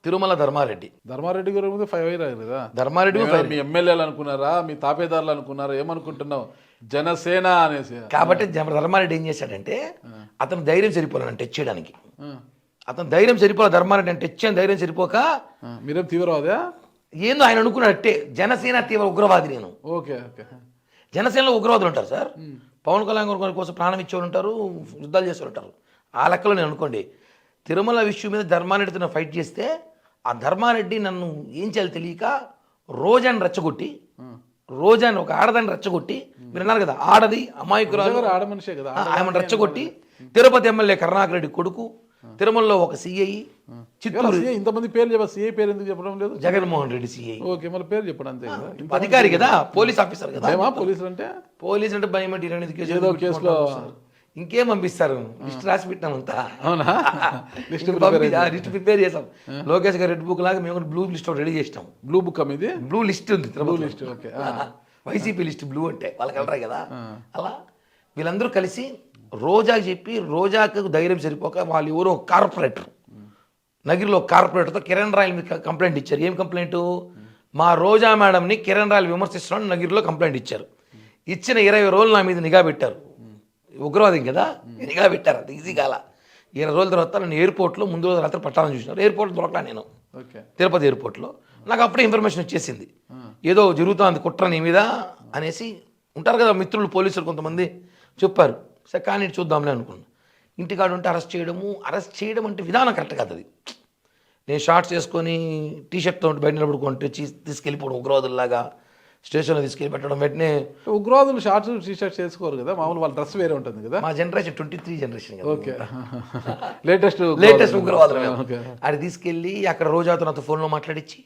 తిరుమల ధర్మారెడ్డి. ధర్మారెడ్డి గారి మీద 5 అయ్యారు కదా. ధర్మారెడ్డి మీ ఎమ్మెల్యేలు అనుకున్నారా, మీ తాపేదారులు అనుకున్నారా, ఏమనుకుంటున్నావు? జనసేన అనేసి. కాబట్టి ధర్మారెడ్డి ఏం చేశాడంటే అతను ధైర్యం సరిపోలేను టచ్ చేయడానికి. ఆ, అతను ధైర్యం సరిపోలే, ధర్మారెడ్డి అంటే టచ్ చేయని ధైర్యం సరిపోక మీరేం తీవ్రవాదా? ఏందో ఆయన అనుకున్నట్టే జనసేన తీవ్ర ఉగ్రవాది నేను. Okay okay. జనసేనలో ఉగ్రవాదులు ఉంటారు సార్. పవన్ కళ్యాణ్ గారి కోసం ప్రాణం ఇచ్చేవాళ్ళు ఉంటారు, యుద్ధాలు చేసేవాళ్ళు ఉంటారు. ఆ లెక్కలో నేను అనుకోండి తిరుమల విషయం మీద ధర్మారెడ్డితో నేను ఫైట్ చేస్తే ఆ ధర్మారెడ్డి నన్ను ఏం చేయాలి తెలియక రోజాని రెచ్చగొట్టి, రోజాని ఒక ఆడదాన్ని రెచ్చగొట్టి, మీరు అన్నారు కదా ఆడది అమాయకురాలు ఆడ మనిషే కదా, ఆమెను రెచ్చగొట్టి తిరుపతి ఎమ్మెల్యే కరుణాకర్ రెడ్డి కొడుకు, తిరుమలలో ఒక సిఐ, చిత్తూరు ఇంతమంది పేర్లు చెప్పారు, సిఐ పేరు ఎందుకు చెప్పడం లేదు? జగన్మోహన్ రెడ్డి సిఐ. ఓకే, మళ్ళీ పేరు చెప్పడం అంతే కదా. అధికారి కదా, పోలీస్ ఆఫీసర్ కదా. పోలీసులు అంటే పోలీసు అంటే భయం అంటే 28 కేసులు ఏదో కేసులో ఇంకేం పంపిస్తారు, లిస్ట్ రాసి పెట్టినామంతా. అవునా? లిస్ట్ లిస్ట్ ప్రిపేర్ చేసాం. లోకేష్ గారు రెడ్ బుక్ లాగా మేము బ్లూ లిస్ట్ రెడీ చేసినాం. బ్లూ బుక్ మీది? బ్లూ లిస్ట్ ఉంది, blue list. Okay. YCP list blue అంటే వాళ్ళకి వెళ్ళరాయి కదా. అలా వీళ్ళందరూ కలిసి రోజాకి చెప్పి, రోజాకు ధైర్యం సరిపోక వాళ్ళు ఎవరో కార్పొరేటర్ నగిరిలో కార్పొరేటర్తో కిరణ్ రాయల్ మీద కంప్లైంట్ ఇచ్చారు. ఏం కంప్లైంట్? మా రోజా మేడంని కిరణ్ రాయల్ విమర్శిస్తున్నాడు నగిరిలో కంప్లైంట్ ఇచ్చారు. ఇచ్చిన 20 రోజులు నా మీద నిఘా పెట్టారు. ఉగ్రవాదం కదా, నిఘా పెట్టారు. అది ఈజీ కాల. 20 రోజుల తర్వాత నేను ఎయిర్పోర్ట్లో ముందు రోజు రాత్రి పట్టాలని చూసినారు. ఎయిర్పోర్ట్ దొరకలా నేను, తిరుపతి ఎయిర్పోర్ట్లో. నాకు అప్పుడే ఇన్ఫర్మేషన్ వచ్చేసింది, ఏదో జరుగుతుంది కుట్ర నీ మీద అనేసి. ఉంటారు కదా మిత్రులు పోలీసులు కొంతమంది చెప్పారు. సరే కానీ చూద్దాంలే అనుకున్నాను. ఇంటికాడు ఉంటే అరెస్ట్ చేయడం అంటే విధానం కరెక్ట్ కాదు. అది నేను షార్ట్స్ వేసుకొని టీషర్ట్తో బయట నిలబడుకుంటే తీసుకెళ్ళిపోవడం ఉగ్రవాదుల్లాగా, స్టేషన్లో తీసుకెళ్ళి పెట్టడం. వెంటనే ఉగ్రవాదులు షార్ట్స్ టీషర్ట్స్ వేసుకోరు కదా, మామూలు వాళ్ళ డ్రెస్ వేరే ఉంటుంది కదా. మా జనరేషన్ 23 జనరేషన్. ఓకే, లేటెస్ట్ ఉగ్రవాదులు. అది తీసుకెళ్ళి అక్కడ రోజాతో నాతో ఫోన్లో మాట్లాడించి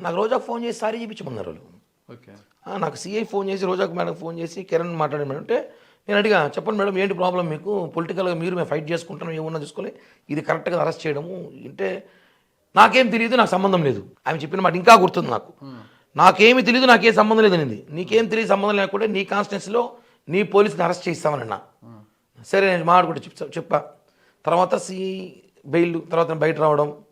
నాకు రోజాకు ఫోన్ చేసి సారీ చూపించమన్నారు వాళ్ళు. ఓకే. నాకు సిఐ ఫోన్ చేసి రోజాకు మేడం ఫోన్ చేసి కిరణ్ మాట్లాడారు మేడం అంటే నేను అడిగా, చెప్పండి మేడం ఏంటి ప్రాబ్లం మీకు, పొలిటికల్గా మేము ఫైట్ చేసుకుంటాం, ఏమన్నా చూసుకోలే, ఇది కరెక్ట్గా అరెస్ట్ చేయడము అంటే నాకేం తెలియదు, నాకు సంబంధం లేదు. ఆమె చెప్పిన మాట ఇంకా గుర్తుంది నాకు. నాకేమి తెలియదు, నాకేం సంబంధం లేదు అనేది. నీకేం తెలియదు, సంబంధం లేకుంటే నీ కాన్స్టిట్యున్సీలో నీ పోలీసుని అరెస్ట్ చేయిస్తామన్నా. సరే నేను మాట్లాడుకుంటే చెప్పా. తర్వాత సిఐ బెయిల్ తర్వాత బయట రావడం,